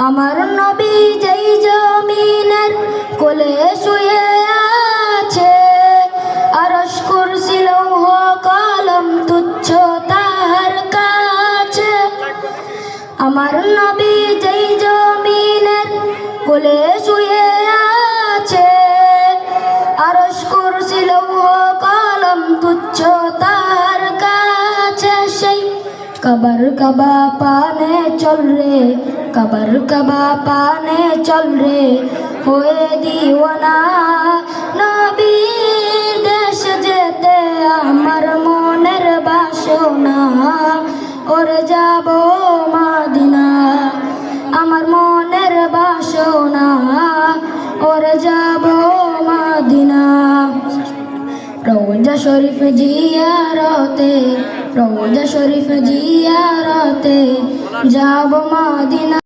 আমার নবী যেই জমিনের কোলে শুয়ে আছে, আরশ কুরসি লৌহ কলম তুচ্ছ তাহার কাছে। আমার নবী যেই জমিনের কোলে শুয়ে আছে, আরশ কুরসি লৌহ কলম তুচ্ছ তাহার কাছে। সেই কবর কবা পানে চল রে, কবর কবা পানে চল রে, হয়ে দিওয়ানা। নবীর দেশ যেতে আমার মনের বাসনা, ওরে যাব মদিনা। আমার মনের বাসনা, ওরে যাব মদিনা। রওজা শরীফ জিয়ারতে, রওজা শরীফ জিয়ারতে যাব মদিনা।